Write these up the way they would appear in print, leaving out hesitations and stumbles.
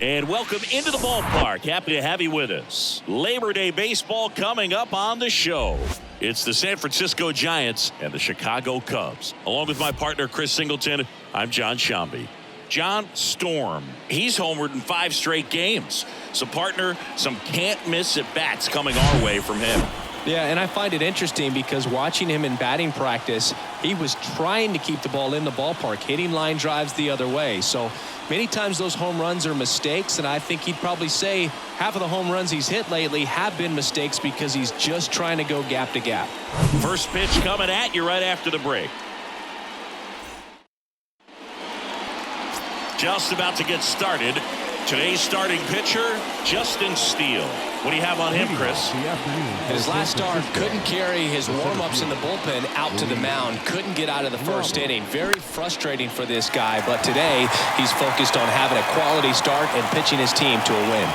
And welcome into the ballpark. Happy to have you with us. Labor Day baseball coming up on the show. It's the San Francisco Giants and the Chicago Cubs. Along with my partner, Chris Singleton, I'm John Shambi. John Storm, he's homered in 5 straight games. So, partner, some can't-miss at-bats coming our way from him. Yeah, and I find it interesting because watching him in batting practice, he was trying to keep the ball in the ballpark, hitting line drives the other way. So many times those home runs are mistakes, and I think he'd probably say half of the home runs he's hit lately have been mistakes because he's just trying to go gap to gap. First pitch coming at you right after the break. Just about to get started. Today's starting pitcher, Justin Steele. What do you have on him, Chris? His last start couldn't carry his warm-ups in the bullpen out to the mound. Couldn't get out of the first inning. Very frustrating for this guy, but today he's focused on having a quality start and pitching his team to a win.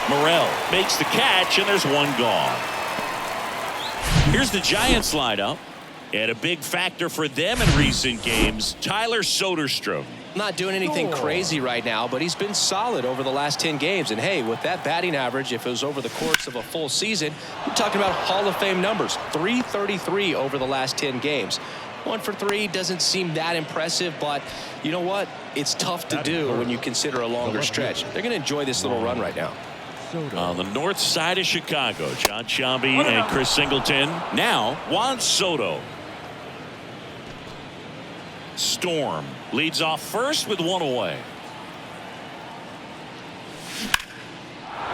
Morel makes the catch, and there's one gone. Here's the Giants lineup. And a big factor for them in recent games, Tyler Soderstrom. Not doing anything crazy right now, but he's been solid over the last 10 games. And hey, with that batting average, if it was over the course of a full season, we're talking about Hall of Fame numbers. .333 over the last 10 games. 1 for 3 doesn't seem that impressive, but you know what? It's tough to do when you consider a longer stretch. They're going to enjoy this little run right now. On the north side of Chicago, John Shambi and Chris Singleton. Now, Juan Soto. Storm leads off first with 1 away.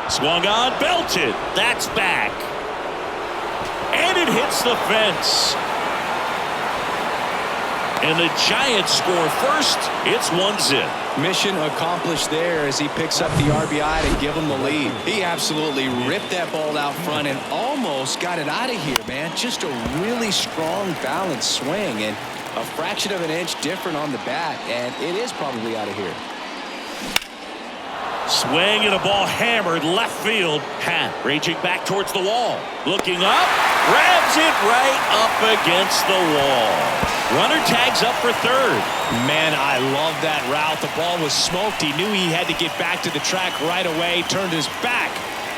Swung on, belted. That's back. And it hits the fence. And the Giants score first. It's 1-0. Mission accomplished there as he picks up the RBI to give him the lead. He absolutely ripped that ball out front and almost got it out of here, man. Just a really strong, balanced swing. And a fraction of an inch different on the bat, and it is probably out of here. Swing and a ball hammered left field. Pat raging back towards the wall. Looking up, grabs it right up against the wall. Runner tags up for third. Man, I love that route. The ball was smoked. He knew he had to get back to the track right away. Turned his back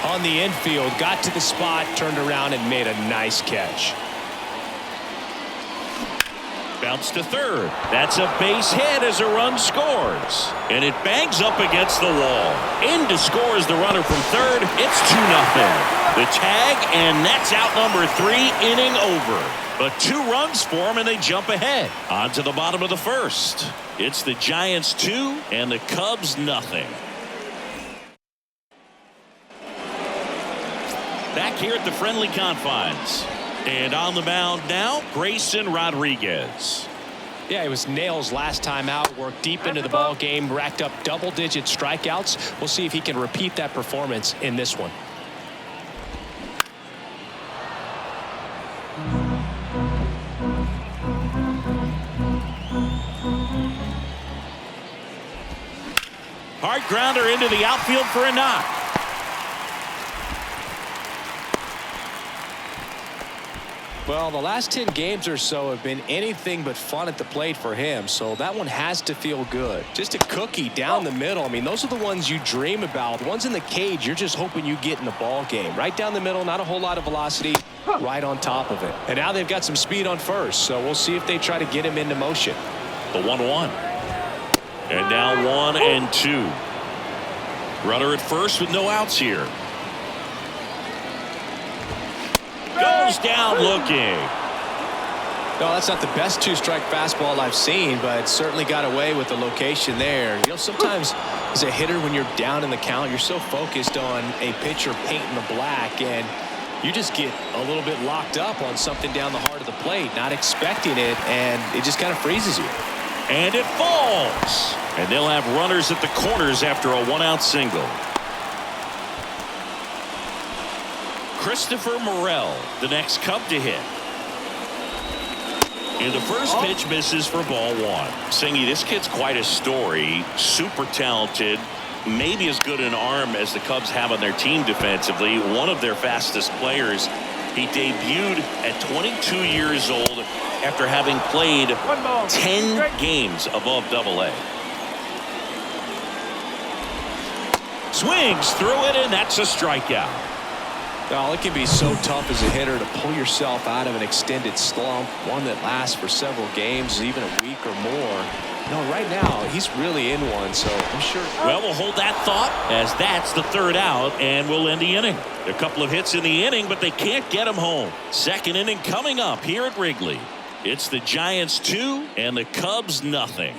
on the infield, got to the spot, turned around, and made a nice catch. Bounce to third. That's a base hit as a run scores. And it bangs up against the wall. In to score is the runner from third. It's 2-0. The tag, and that's out number 3, inning over. But 2 runs for him, and they jump ahead. On to the bottom of the first. It's the Giants 2 and the Cubs nothing. Back here at the friendly confines. And on the mound now, Grayson Rodriguez. Yeah, it was nails last time out. Worked deep into the ball game, racked up double-digit strikeouts. We'll see if he can repeat that performance in this one. Hard grounder into the outfield for a knock. Well, the last 10 games or so have been anything but fun at the plate for him, so that one has to feel good. Just a cookie down the middle. I mean, those are the ones you dream about. The ones in the cage, you're just hoping you get in the ball game. Right down the middle, not a whole lot of velocity, right on top of it. And now they've got some speed on first, so we'll see if they try to get him into motion. The 1-1. And now 1 and 2. Runner at first with no outs here. Goes down looking. No, that's not the best 2-strike fastball I've seen, but certainly got away with the location there. You know, sometimes as a hitter, when you're down in the count, you're so focused on a pitcher painting the black, and you just get a little bit locked up on something down the heart of the plate, not expecting it, and it just kind of freezes you. And it falls. And they'll have runners at the corners after a 1-out single. Christopher Morel, the next Cub to hit. And the first pitch misses for ball 1. Singy, this kid's quite a story. Super talented. Maybe as good an arm as the Cubs have on their team defensively. One of their fastest players. He debuted at 22 years old after having played 10 games above Double-A. swings through it, and that's a strikeout. Well, it can be so tough as a hitter to pull yourself out of an extended slump, one that lasts for several games, even a week or more. No, right now, he's really in one, so I'm sure. Well, we'll hold that thought as that's the third out, and we'll end the inning. A couple of hits in the inning, but they can't get him home. Second inning coming up here at Wrigley. It's the Giants 2 and the Cubs nothing.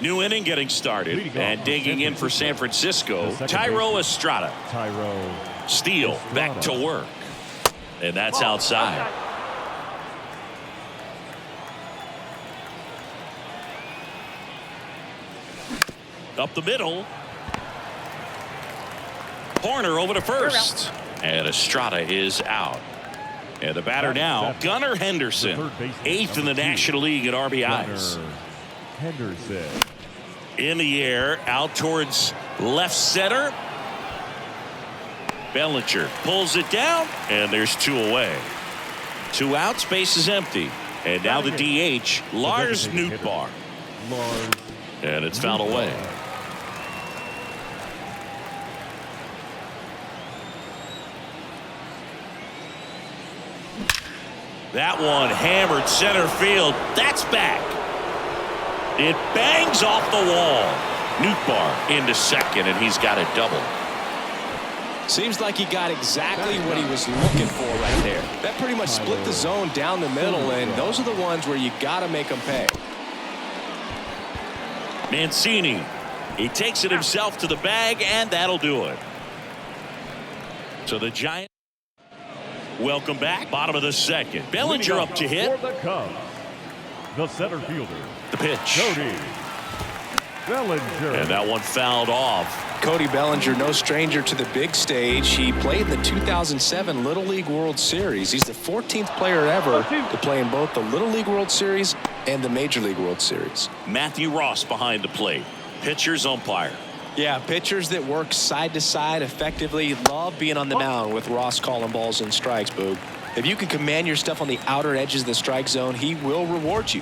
New inning getting started, and digging in for San Francisco, Thairo Estrada. Steele back to work, and that's outside. Up the middle. Horner over to first, and Estrada is out. And the batter now, Gunnar Henderson, 8th in the National League at RBIs. Henderson. In the air, out towards left center. Bellinger pulls it down, and there's 2 away. 2 outs, base is empty. And now the DH, Lars Nootbaar. And it's fouled away. That one hammered center field. That's back. It bangs off the wall. Nootbaar into second, and he's got a double. Seems like he got exactly what he was looking for right there. That pretty much split the zone down the middle, and those are the ones where you got to make them pay. Mancini. He takes it himself to the bag, and that'll do it. So the Giants. Welcome back. Bottom of the second. Bellinger up to hit. For the Cubs, the center fielder. The pitch. Cody Bellinger. And that one fouled off. Cody Bellinger, no stranger to the big stage. He played in the 2007 Little League World Series. He's the 14th player ever to play in both the Little League World Series and the Major League World Series. Matthew Ross behind the plate. Pitcher's umpire. Yeah, pitchers that work side to side effectively love being on the mound with Ross calling balls and strikes, Boog. If you can command your stuff on the outer edges of the strike zone, he will reward you.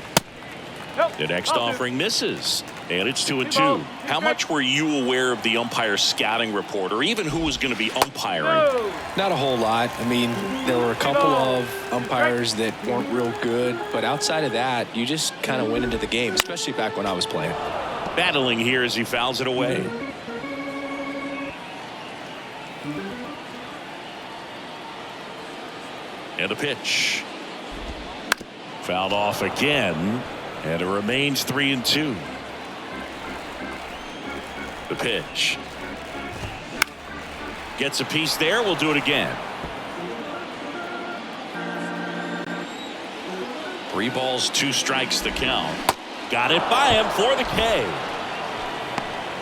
The next offering misses, and it's 2-2. How much were you aware of the umpire's scouting report, or even who was going to be umpiring? Not a whole lot. I mean, there were a couple of umpires that weren't real good, but outside of that, you just kind of went into the game, especially back when I was playing. Battling here as he fouls it away. And a pitch. Fouled off again, and it remains 3-2. The pitch. Gets a piece there. We'll do it again. 3 balls, 2 strikes the count. Got it by him for the K.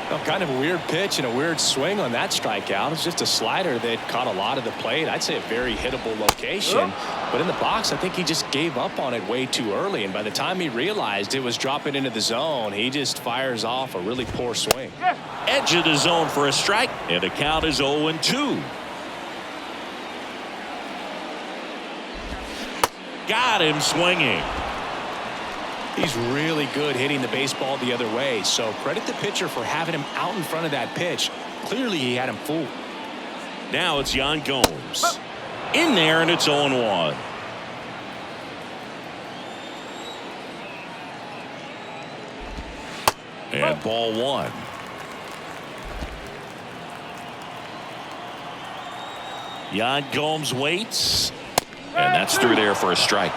Well, kind of a weird pitch and a weird swing on that strikeout. It's just a slider that caught a lot of the plate. I'd say a very hittable location. But in the box, I think he just gave up on it way too early. And by the time he realized it was dropping into the zone, he just fires off a really poor swing. Edge of the zone for a strike, and the count is 0-2. Got him swinging. He's really good hitting the baseball the other way, so credit the pitcher for having him out in front of that pitch. Clearly he had him fooled. Now it's Yan Gomes. In there, and it's 0-1. And ball 1. Yan Gomes waits, and that's through there for a strike.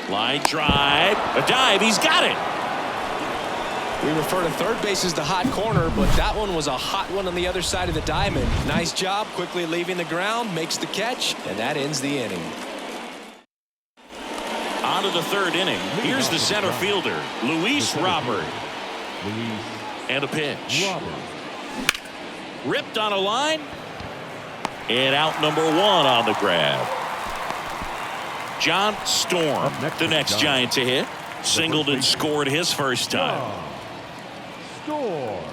Line drive, a dive, he's got it. We refer to third base as the hot corner, but that one was a hot one on the other side of the diamond. Nice job, quickly leaving the ground, makes the catch, and that ends the inning. On to the third inning. Here's the center fielder, Luis Robert. And a pitch. Ripped on a line, and out number 1 on the grab. John Storm, the next Giant to hit. Singled and scored his first time. Storm.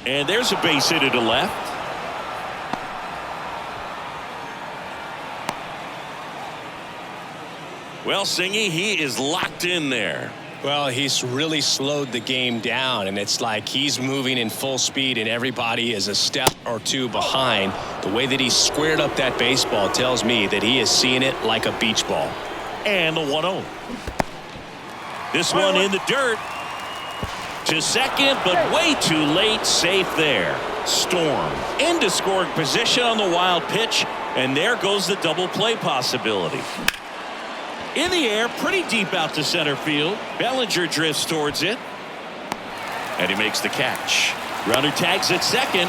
And there's a base hit to the left. Well, Singy, he is locked in there. Well, he's really slowed the game down, and it's like he's moving in full speed and everybody is a step or two behind. The way that he squared up that baseball tells me that he is seeing it like a beach ball. And the 1-0. This one in the dirt. To second, but way too late. Safe there. Storm into scoring position on the wild pitch, and there goes the double play possibility. In the air, pretty deep out to center field. Bellinger drifts towards it, and he makes the catch. Runner tags at second.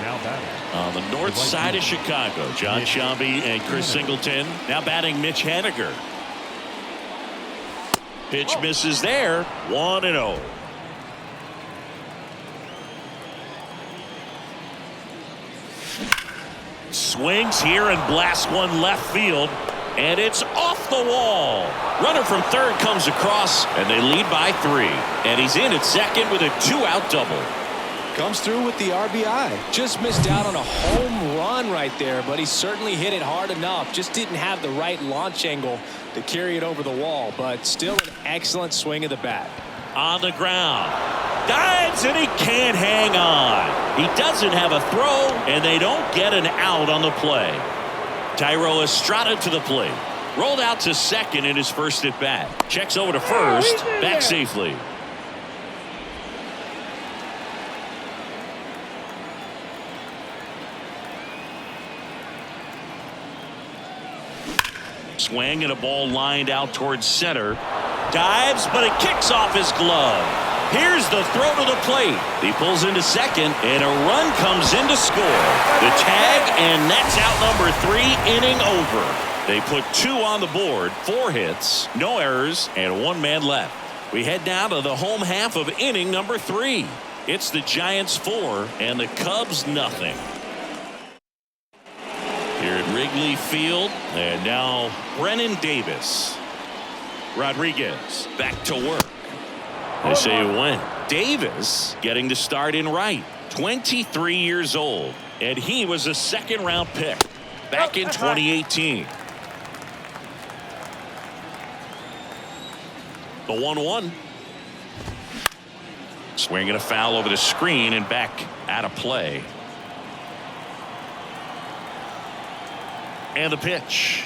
Now batting. On the north side of Chicago, John Sciambi and Chris Singleton. Now batting Mitch Haniger. Pitch misses there. 1-0. Swings here and blasts one left field, and it's off the wall. Runner from third comes across, and they lead by 3. And he's in at second with a 2-out double. Comes through with the RBI. Just missed out on a home run right there, but he certainly hit it hard enough. Just didn't have the right launch angle to carry it over the wall, but still an excellent swing of the bat. On the ground. Dives, and he can't hang on. He doesn't have a throw, and they don't get an out on the play. Thairo Estrada to the plate. Rolled out to second in his first at bat. Checks over to first. Back safely. Swing and a ball lined out towards center. Dives, but it kicks off his glove. Here's the throw to the plate. He pulls into second, and a run comes in to score. The tag, and that's out number 3, inning over. They put 2 on the board, 4 hits, no errors, and 1 man left. We head now to the home half of inning number 3. It's the Giants 4 and the Cubs nothing. Here at Wrigley Field, and now Brennan Davis. Rodriguez back to work. They say it went. Davis getting the start in right. 23 years old, and he was a second-round pick back in 2018. The 1-1. Swinging a foul over the screen and back out of play. And the pitch.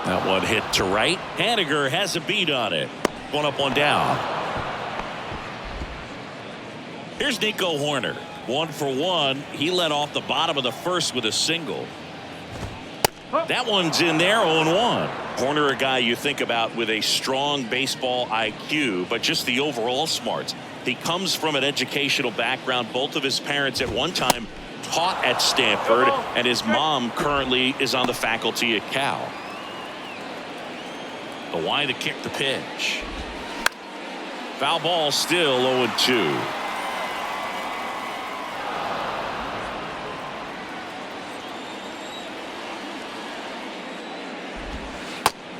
That one hit to right. Haniger has a beat on it. 1 up, 1 down. Here's Nico Hoerner. 1 for 1. He led off the bottom of the first with a single. That one's in there. 0-1. Hoerner, a guy you think about with a strong baseball IQ, but just the overall smarts. He comes from an educational background. Both of his parents at one time taught at Stanford, and his mom currently is on the faculty at Cal. The why to kick the pitch. Foul ball, still 0-2.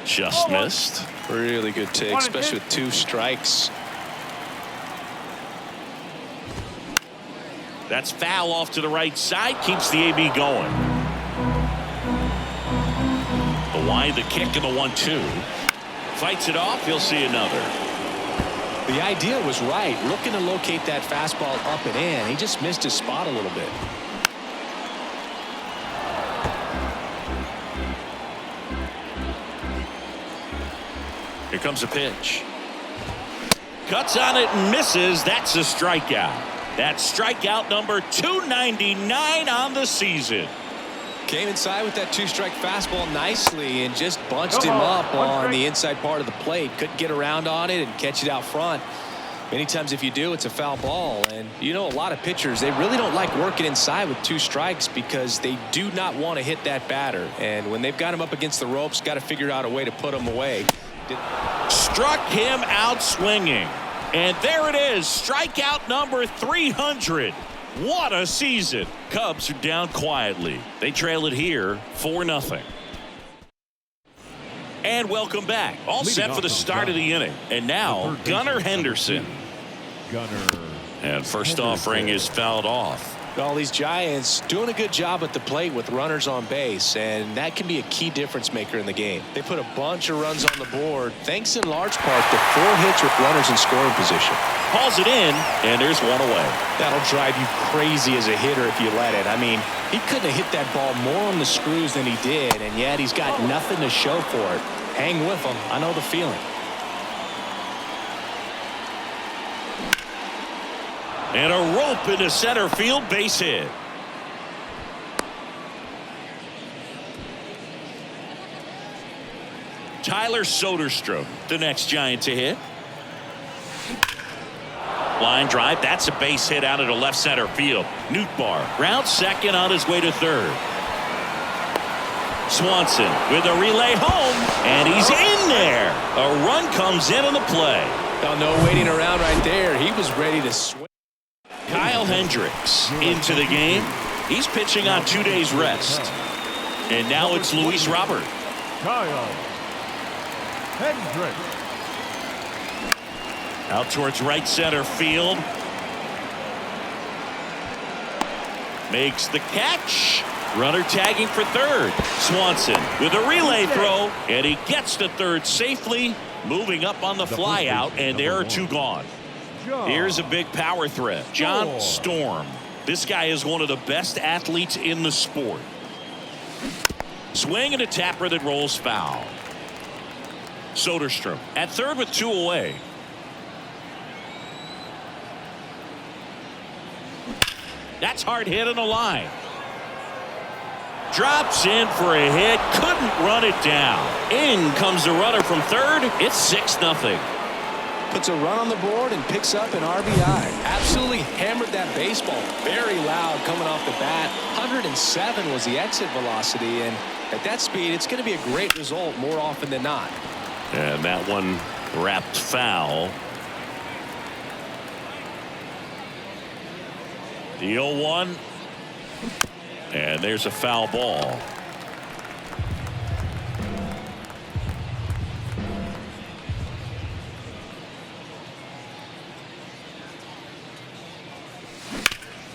Just missed. Really good take, especially with 2 strikes. That's foul off to the right side. Keeps the AB going. The wide, the kick, and the 1-2. Fights it off. He'll see another. The idea was right. Looking to locate that fastball up and in. He just missed his spot a little bit. Here comes a pitch. Cuts on it and misses. That's a strikeout. That's strikeout number 299 on the season. Came inside with that 2-strike fastball nicely and just bunched him up on the inside part of the plate. Couldn't get around on it and catch it out front. Many times if you do, it's a foul ball. And you know, a lot of pitchers, they really don't like working inside with 2 strikes because they do not want to hit that batter. And when they've got him up against the ropes, got to figure out a way to put him away. Struck him out swinging. And there it is, strikeout number 300. What a season. Cubs are down quietly. They trail it here 4-0. And welcome back. All set for the start of the inning. And now Gunnar Henderson. Gunnar. And first offering is fouled off. Well, these Giants doing a good job at the plate with runners on base, and that can be a key difference maker in the game. They put a bunch of runs on the board, thanks in large part to 4 hits with runners in scoring position. Hauls it in, and there's one away. That'll drive you crazy as a hitter if you let it. I mean, he couldn't have hit that ball more on the screws than he did, and yet he's got nothing to show for it. Hang with him. I know the feeling. And a rope into center field, base hit. Tyler Soderstrom, the next Giant to hit. Line drive, that's a base hit out into left center field. Nootbaar rounds second on his way to third. Swanson with a relay home, and he's in there. A run comes in on the play. Oh, no waiting around right there. He was ready to swing. Kyle Hendricks into the game. He's pitching on 2 days rest. And now it's Luis Robert. Kyle Hendricks. Out towards right center field. Makes the catch. Runner tagging for third. Swanson with a relay throw, and he gets to third safely, moving up on the fly out, and there are 2 gone. Here's a big power threat. John Storm. This guy is one of the best athletes in the sport. Swing and a tapper that rolls foul. Soderstrom at third with 2 away. That's hard hit on the line. Drops in for a hit. Couldn't run it down. In comes the runner from third. It's 6-0. Puts a run on the board and picks up an RBI. Absolutely hammered that baseball. Very loud coming off the bat. 107 was the exit velocity, and at that speed, it's going to be a great result more often than not. And that one wrapped foul. The 0-1. And there's a foul ball.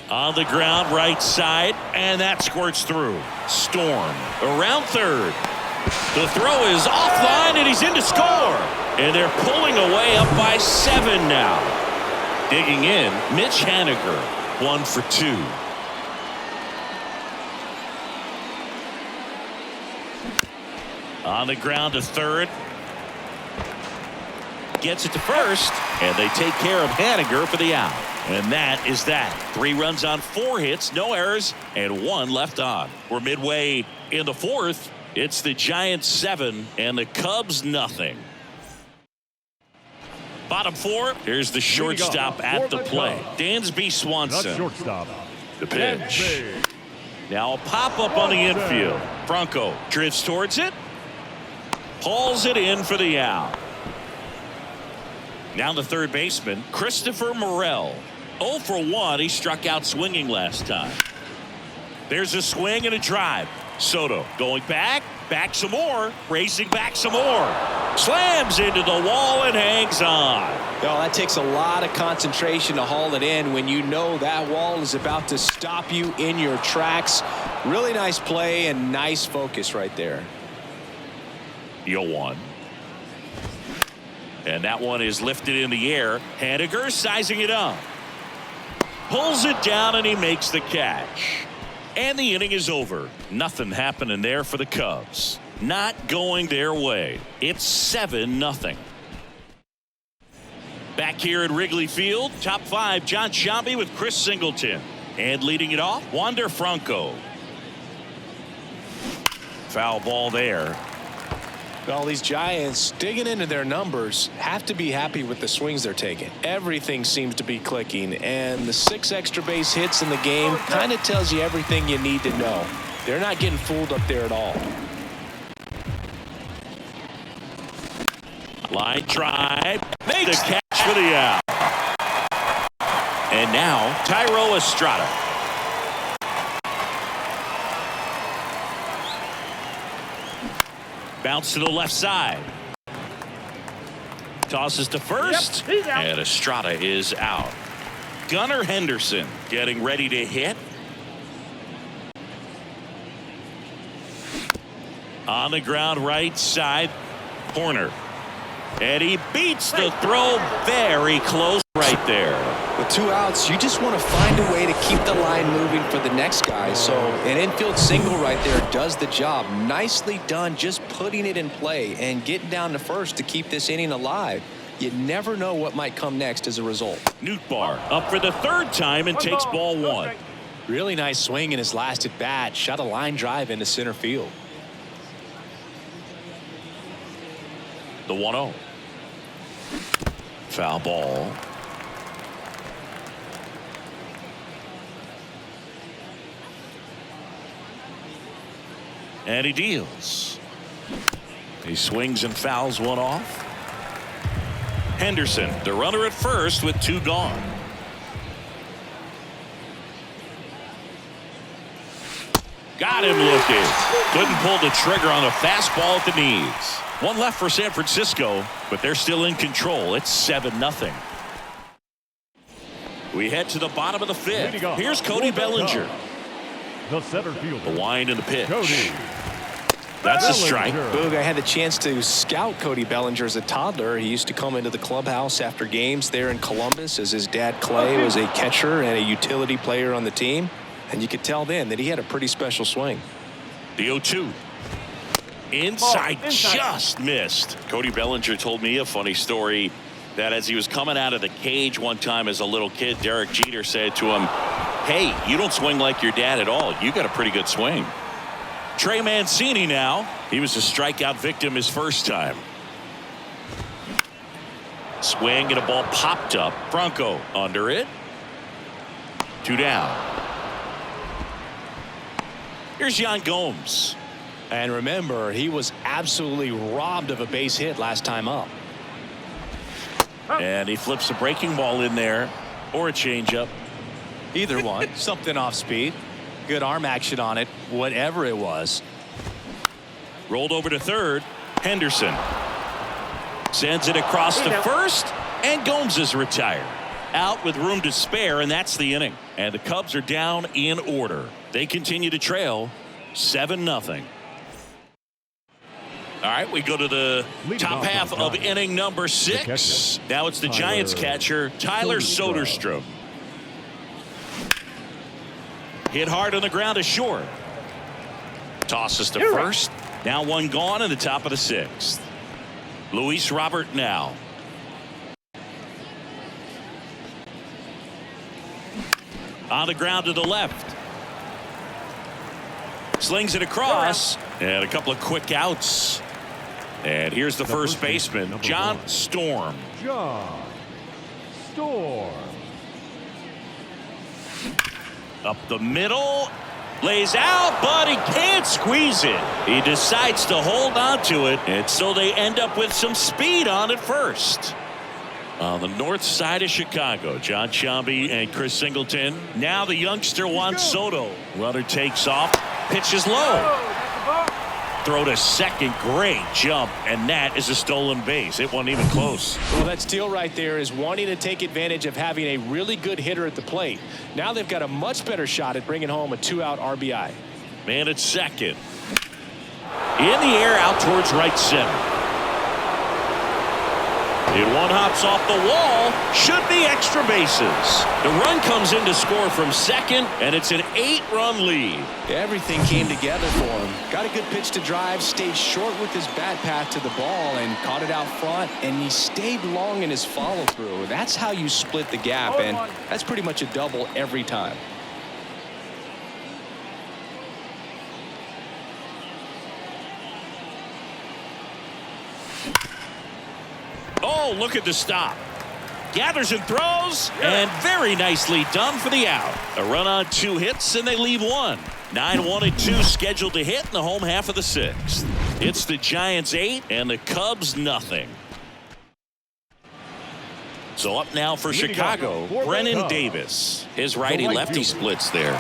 On the ground right side, and that squirts through. Storm around third. The throw is offline, and he's in to score. And they're pulling away up by 7 now. Digging in, Mitch Haniger, 1 for 2. On the ground to third. Gets it to first, and they take care of Haniger for the out. And that is that. 3 runs on 4 hits, no errors, and 1 left on. We're midway in the 4th. It's the Giants 7 and the Cubs nothing. Bottom 4. Here's the shortstop at the plate. Dansby Swanson. The shortstop. The pitch. Now a pop-up on the infield. Franco drifts towards it. Hauls it in for the out. Now the third baseman, Christopher Morel. 0 for 1. He struck out swinging last time. There's a swing and a drive. Soto going back some more, racing back some more. Slams into the wall and hangs on. Well, that takes a lot of concentration to haul it in when you know that wall is about to stop you in your tracks. Really nice play and nice focus right there. 0-1. And that one is lifted in the air. Haniger sizing it up. Pulls it down and he makes the catch. And the inning is over. Nothing happening there for the Cubs. Not going their way. It's 7-0. Back here at Wrigley Field, top 5, John Sciambi with Chris Singleton. And leading it off, Wander Franco. Foul ball there. Well, these Giants digging into their numbers have to be happy with the swings they're taking. Everything seems to be clicking, and the 6 extra base hits in the game kind of tells you everything you need to know. They're not getting fooled up there at all. Line drive. Makes the catch for the out. And now Thairo Estrada. Bounce to the left side. Tosses to first. Yep, he's out. And Estrada is out. Gunnar Henderson getting ready to hit. On the ground right side corner. And he beats the throw very close right there. With 2 outs, you just want to find a way to keep the line moving for the next guy. So an infield single right there does the job. Nicely done, just putting it in play and getting down to first to keep this inning alive. You never know what might come next as a result. Nootbaar up for the 3rd time and takes ball 1. Really nice swing in his last at bat. Shot a line drive into center field. The 1-0. Foul ball. And he deals. He swings and fouls one off. Henderson, the runner at first with 2 gone. Got him looking. Couldn't pull the trigger on the fastball at the knees. 1 left for San Francisco, but they're still in control. It's 7-0. We head to the bottom of the 5th. Here's Cody Bellinger. The center fielder. The wind and the pitch. Cody. That's a strike. Boog, I had the chance to scout Cody Bellinger as a toddler. He used to come into the clubhouse after games there in Columbus, as his dad Clay was a catcher and a utility player on the team. And you could tell then that he had a pretty special swing. The 0-2. Inside, just missed. Cody Bellinger told me a funny story that as he was coming out of the cage one time as a little kid, Derek Jeter said to him, "Hey, you don't swing like your dad at all. You got a pretty good swing." Trey Mancini now. He was a strikeout victim his first time. Swing and a ball popped up. Franco under it. 2 down. Here's Yan Gomes. And remember, he was absolutely robbed of a base hit last time up. And he flips a breaking ball in there, or a changeup. Either one. Something off speed. Good arm action on it, whatever it was. Rolled over to third. Henderson sends it across to first, and Gomes is retired. Out with room to spare, and that's the inning. And the Cubs are down in order. They continue to trail 7-0. All right, we go to the top half of inning number 6. Now it's the Giants catcher, Tyler Soderstrom. Hit hard on the ground to short. Tosses to first. Now 1 gone in the top of the 6th. Luis Robert now. On the ground to the left. Slings it across. And a couple of quick outs. And here's the first baseman, John Storm. John Storm. Up the middle. Lays out, but he can't squeeze it. He decides to hold on to it, and so they end up with some speed on it first. On the north side of Chicago, John Sciambi and Chris Singleton. Now the youngster Juan Soto. Runner takes off, pitches low. Throw to second, great jump, and that is a stolen base. It wasn't even close. Well, that steal right there is wanting to take advantage of having a really good hitter at the plate. Now they've got a much better shot at bringing home a 2-out RBI. Man at second. In the air out towards right center. And 1 hops off the wall. Should be extra bases. The run comes in to score from second, and it's an 8-run lead. Everything came together for him. Got a good pitch to drive, stayed short with his bat path to the ball, and caught it out front, and he stayed long in his follow-through. That's how you split the gap, and that's pretty much a double every time. Oh, look at the stop. Gathers and throws, and very nicely done for the out. A run on 2 hits, and they leave 1. 9-1-2 scheduled to hit in the home half of the 6th. It's the Giants 8 and the Cubs nothing. So up now for Chicago, Brennan Davis. His righty-lefty splits there.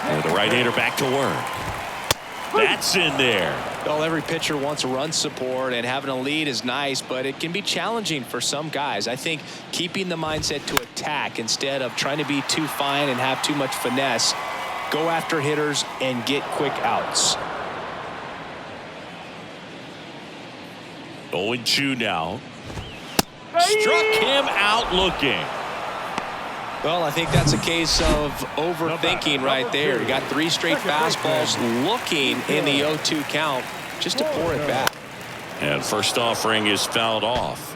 And the right-hander back to work. That's in there. Well, every pitcher wants run support, and having a lead is nice, but it can be challenging for some guys. I think keeping the mindset to attack instead of trying to be too fine and have too much finesse go after hitters, and get quick outs. 0-2 now. Struck him out looking. Well, I think that's a case of overthinking right there. He got 3 straight fastballs looking in the 0-2 count just to pour it back. And first offering is fouled off.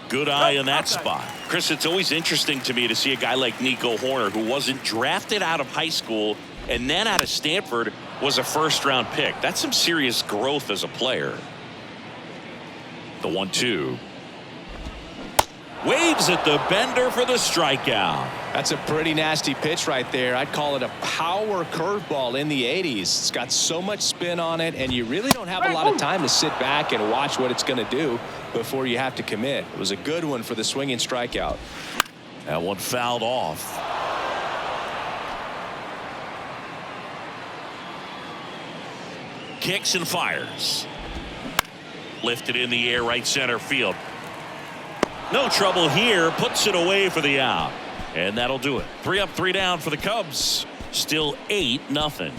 Good eye in that spot. Chris, it's always interesting to me to see a guy like Nico Horner, who wasn't drafted out of high school and then out of Stanford, was a first-round pick. That's some serious growth as a player. The 1-2. Waves at the bender for the strikeout. That's a pretty nasty pitch right there. I'd call it a power curveball in the 80s. It's got so much spin on it, and you really don't have a lot of time to sit back and watch what it's going to do before you have to commit. It was a good one for the swinging strikeout. That one fouled off. Kicks and fires. Lifted in the air, right center field. No trouble here. Puts it away for the out. And that'll do it. 3 up, 3 down for the Cubs. Still 8-0.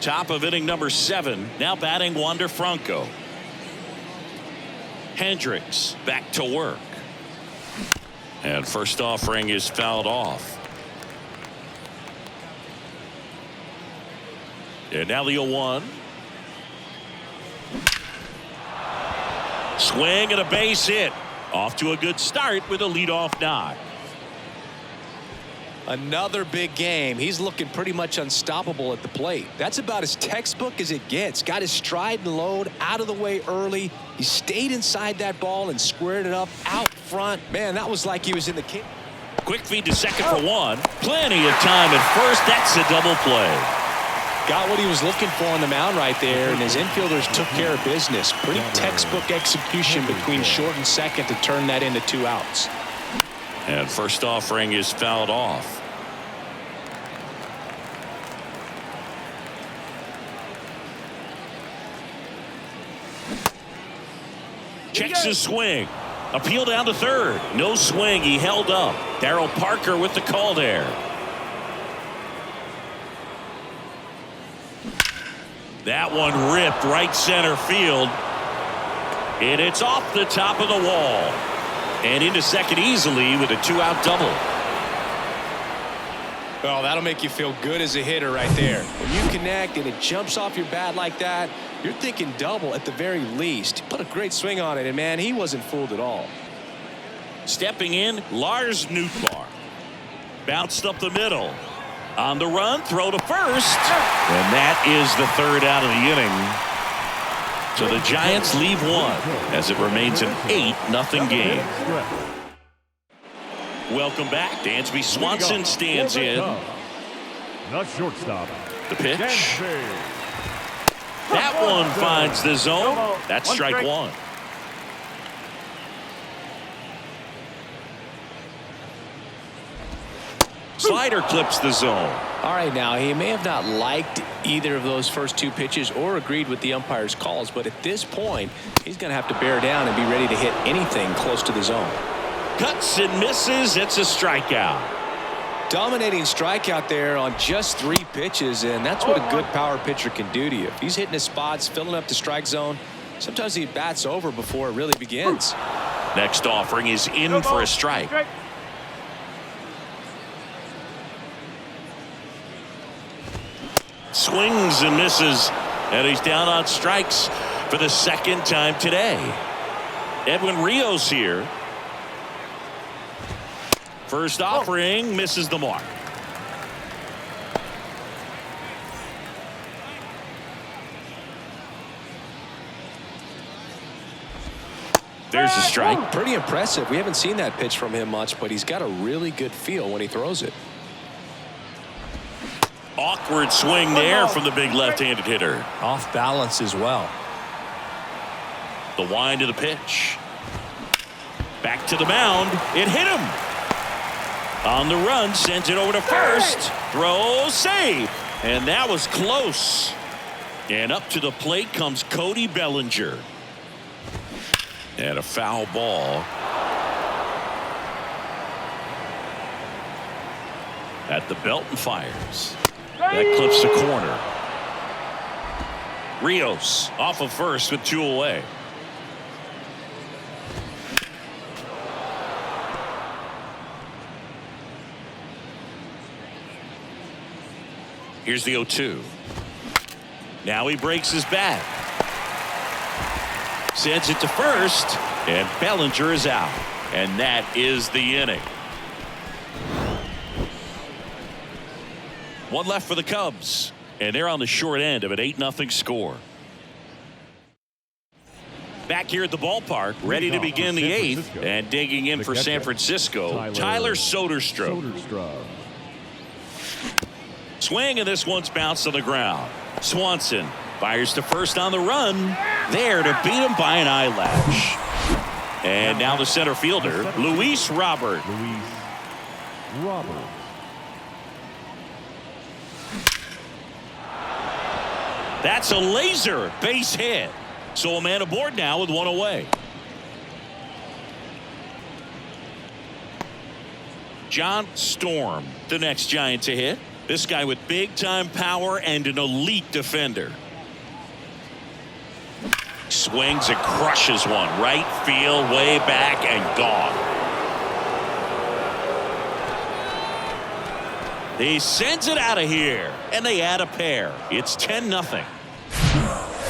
Top of inning number 7. Now batting Wander Franco. Hendricks back to work. And first offering is fouled off. And now the 0-1. Swing and a base hit. Off to a good start with a leadoff knock. Another big game. He's looking pretty much unstoppable at the plate. That's about as textbook as it gets. Got his stride and load out of the way early. He stayed inside that ball and squared it up out front. Man, that was like he was in the king. Quick feed to second for 1. Plenty of time at first. That's a double play. Got what he was looking for on the mound right there, and his infielders took care of business. Pretty textbook execution between short and second to turn that into 2 outs. And first offering is fouled off. Checks his swing. Appeal down to third. No swing. He held up. Darryl Parker with the call there. That one ripped right center field. And it's off the top of the wall. And into second easily with a 2-out double. Well, that'll make you feel good as a hitter right there. When you connect and it jumps off your bat like that, you're thinking double at the very least. Put a great swing on it, and man, he wasn't fooled at all. Stepping in, Lars Nootbaar. Bounced up the middle. On the run, throw to first. And that is the 3rd out of the inning. So the Giants leave 1 as it remains an 8-0 game. Welcome back. Dansby Swanson stands in. The shortstop. The pitch. That one finds the zone. That's strike 1. Slider clips the zone. All right, now he may have not liked either of those first 2 pitches or agreed with the umpire's calls, but at this point he's going to have to bear down and be ready to hit anything close to the zone. Cuts and misses. It's a strikeout. Dominating strikeout there on just 3 pitches, and that's what a good power pitcher can do to you. If he's hitting his spots, filling up the strike zone, sometimes he bats over before it really begins. Next offering is in for a strike. Swings and misses, and he's down on strikes for the 2nd time today. Edwin Rios here. First offering misses the mark. There's a strike. Pretty impressive. We haven't seen that pitch from him much, but he's got a really good feel when he throws it. Awkward swing there from the big left-handed hitter. Off balance as well. The wind of the pitch. Back to the mound. It hit him. On the run, sends it over to first. Throw, save. And that was close. And up to the plate comes Cody Bellinger. And a foul ball. At the belt and fires. That clips the corner. Rios off of first with 2 away. Here's the 0-2. Now he breaks his bat. Sends it to first, and Bellinger is out. And that is the inning. 1 left for the Cubs, and they're on the short end of an 8-0 score. Back here at the ballpark, ready to begin the 8th, and digging in for San Francisco, Tyler Soderstrom. Swing, and this one's bounced on the ground. Swanson fires to first on the run. There to beat him by an eyelash. And now the center fielder, Luis Robert. That's a laser base hit. So a man aboard now with 1 away. John Storm, the next Giant to hit. This guy with big time power and an elite defender. Swings and crushes one. Right field, way back, and gone. He sends it out of here, and they add a pair. It's 10-0.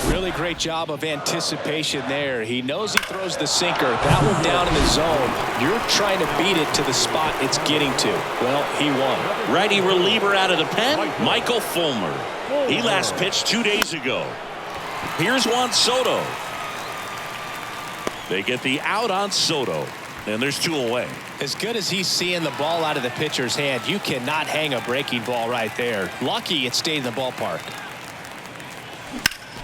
Really great job of anticipation there. He knows he throws the sinker. That one down in the zone. You're trying to beat it to the spot it's getting to. Well, he won. Righty reliever out of the pen, Michael Fulmer. He last pitched 2 days ago. Here's Juan Soto. They get the out on Soto, and there's 2 away. As good as he's seeing the ball out of the pitcher's hand, you cannot hang a breaking ball right there. Lucky it stayed in the ballpark.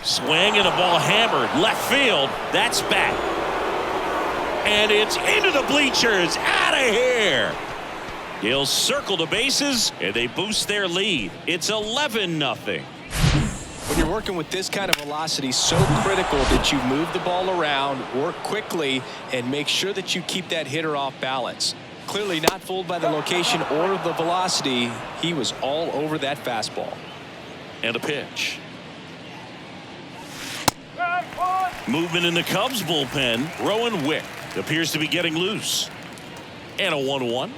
Swing and the ball hammered left field. That's back. And it's into the bleachers. Out of here. He'll circle the bases, and they boost their lead. It's 11-0. When you're working with this kind of velocity, so critical that you move the ball around, work quickly, and make sure that you keep that hitter off balance. Clearly not fooled by the location or the velocity. He was all over that fastball. And a pitch. Movement in the Cubs bullpen. Rowan Wick appears to be getting loose. And a 1-1.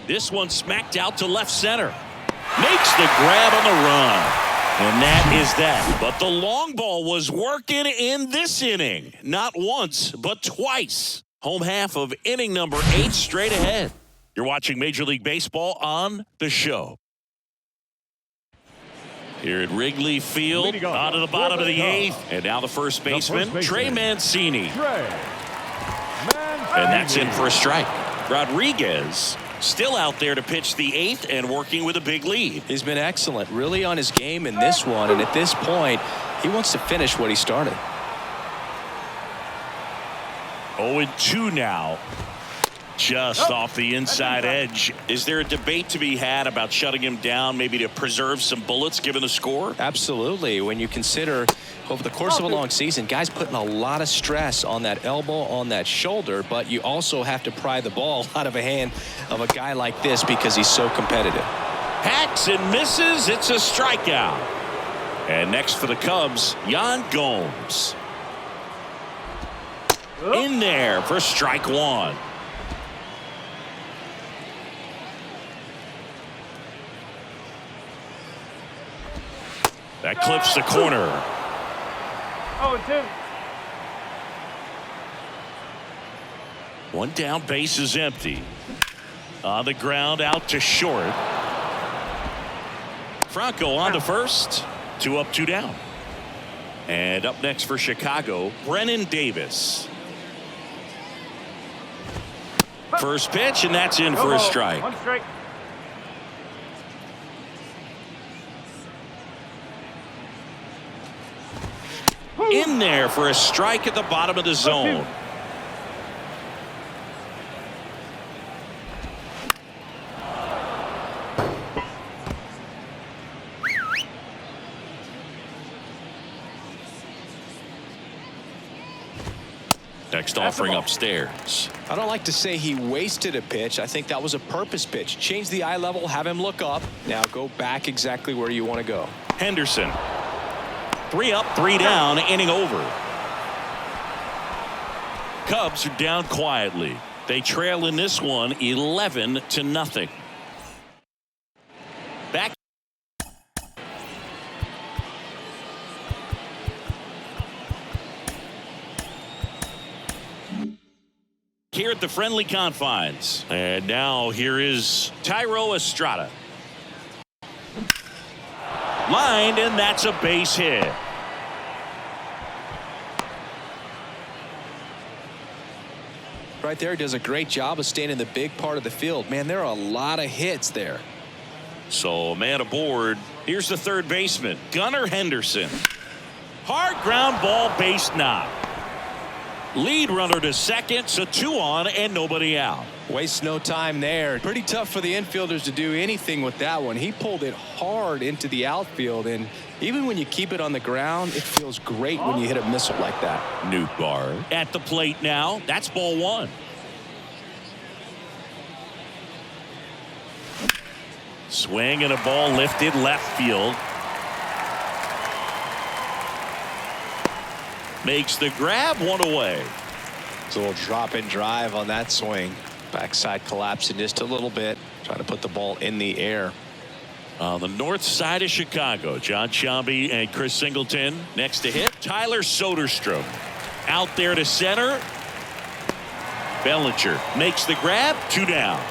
This one smacked out to left center. Makes the grab on the run. And that is that. But the long ball was working in this inning. Not once, but twice. Home half of inning number 8 straight ahead. You're watching Major League Baseball on The Show. Here at Wrigley Field, on to the bottom of the 8th. And now the first baseman, Trey Mancini. And that's in for a strike. Rodriguez still out there to pitch the 8th and working with a big lead. He's been excellent, really on his game in this one. And at this point, he wants to finish what he started. 0-2 now. Just off the inside edge. Is there a debate to be had about shutting him down, maybe to preserve some bullets given the score? Absolutely. When you consider over the course of a long season, guys putting a lot of stress on that elbow, on that shoulder, but you also have to pry the ball out of a hand of a guy like this because he's so competitive. Hacks and misses. It's a strikeout. And next for the Cubs, Yan Gomes. In there for strike 1. That clips the corner. 0-2. 1 down, base is empty. On the ground, out to short. Franco on to first. 2 up, 2 down. And up next for Chicago, Brennan Davis. First pitch, and that's in for a strike. 1 strike. In there for a strike at the bottom of the zone. Next offering upstairs. I don't like to say he wasted a pitch. I think that was a purpose pitch. Change the eye level, have him look up. Now go back exactly where you want to go. Henderson. 3 up, 3 down, inning over. Cubs are down quietly. They trail in this one 11-0. Back. Here at the friendly confines. And now here is Thairo Estrada. Lined, and that's a base hit. Right there, does a great job of staying in the big part of the field. Man, there are a lot of hits there. So, man aboard. Here's the third baseman, Gunnar Henderson. Hard ground ball, base knock. Lead runner to second, so 2 on and nobody out. Waste no time there. Pretty tough for the infielders to do anything with that one. He pulled it hard into the outfield, and even when you keep it on the ground, it feels great when you hit a missile like that. Nootbaar at the plate now. That's ball 1. Swing and a ball lifted left field. Makes the grab, 1 away. It's a little drop and drive on that swing. Backside collapsing just a little bit. Trying to put the ball in the air. On the north side of Chicago, John Sciambi and Chris Singleton. Next to hit, Tyler Soderstrom. Out there to center. Bellinger makes the grab, 2 down.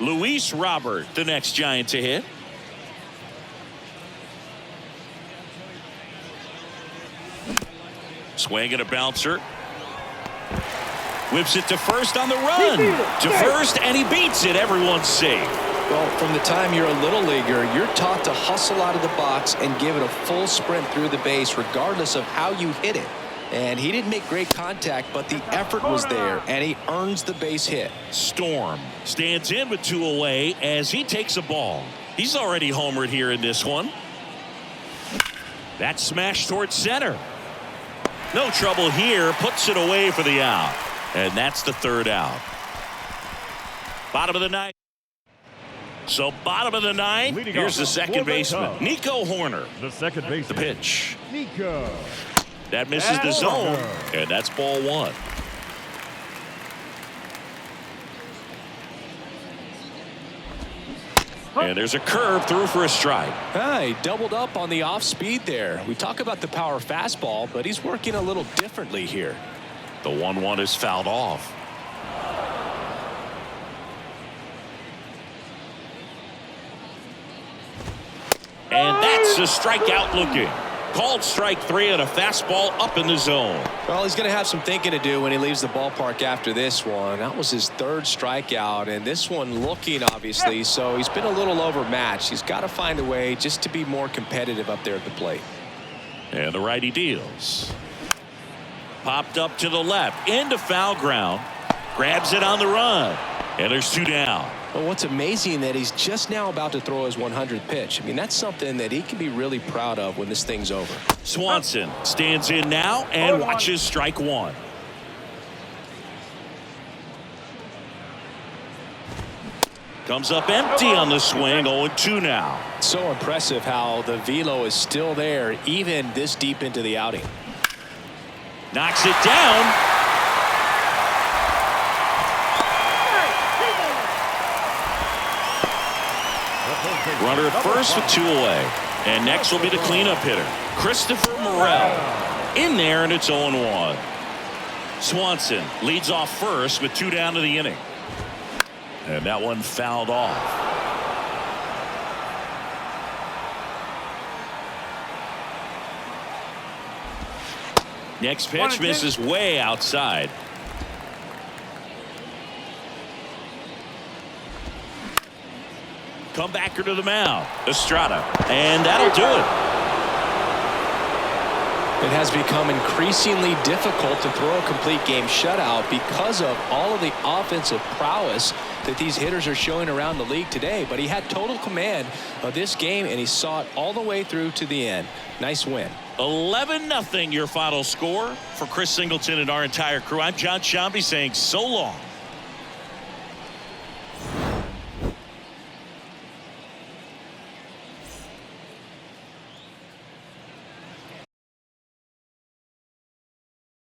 Luis Robert, the next Giant to hit. Swing and a bouncer. Whips it to first on the run. To first, and he beats it. Everyone's safe. Well, from the time you're a little leaguer, you're taught to hustle out of the box and give it a full sprint through the base regardless of how you hit it. And he didn't make great contact, but the effort was there, and he earns the base hit. Storm stands in with 2 away as he takes a ball. He's already homered here in this one. That smash towards center. No trouble here. Puts it away for the out. And that's the 3rd out. Bottom of the 9th. So bottom of the 9th. Here's the second baseman, Nico Horner. The second baseman. The pitch. Nico. That misses the zone. And that's ball 1. And there's a curve through for a strike. He doubled up on the off speed there. We talk about the power fastball, but he's working a little differently here. The 1-1 is fouled off. And that's a strikeout looking. Called strike 3 on a fastball up in the zone. Well, he's going to have some thinking to do when he leaves the ballpark after this one. That was his 3rd strikeout, and this one looking, obviously, so he's been a little overmatched. He's got to find a way just to be more competitive up there at the plate. And the righty deals. Popped up to the left, into foul ground. Grabs it on the run. And there's 2 down. Well, what's amazing that he's just now about to throw his 100th pitch. I mean, that's something that he can be really proud of when this thing's over. Swanson stands in now and watches strike 1. Comes up empty on the swing, 0-2 now. So impressive how the velo is still there even this deep into the outing. Knocks it down. Runner at first with 2 away. And next will be the cleanup hitter, Christopher Morel. In there, and it's 0-1. Swanson leads off first with 2 down to the inning. And that one fouled off. Next pitch misses way outside. Comebacker to the mound, Estrada, and that'll do it. It has become increasingly difficult to throw a complete game shutout because of all of the offensive prowess that these hitters are showing around the league today. But he had total command of this game, and he saw it all the way through to the end. Nice win. 11-0 your final score. For Chris Singleton and our entire crew, I'm John Shambi saying so long.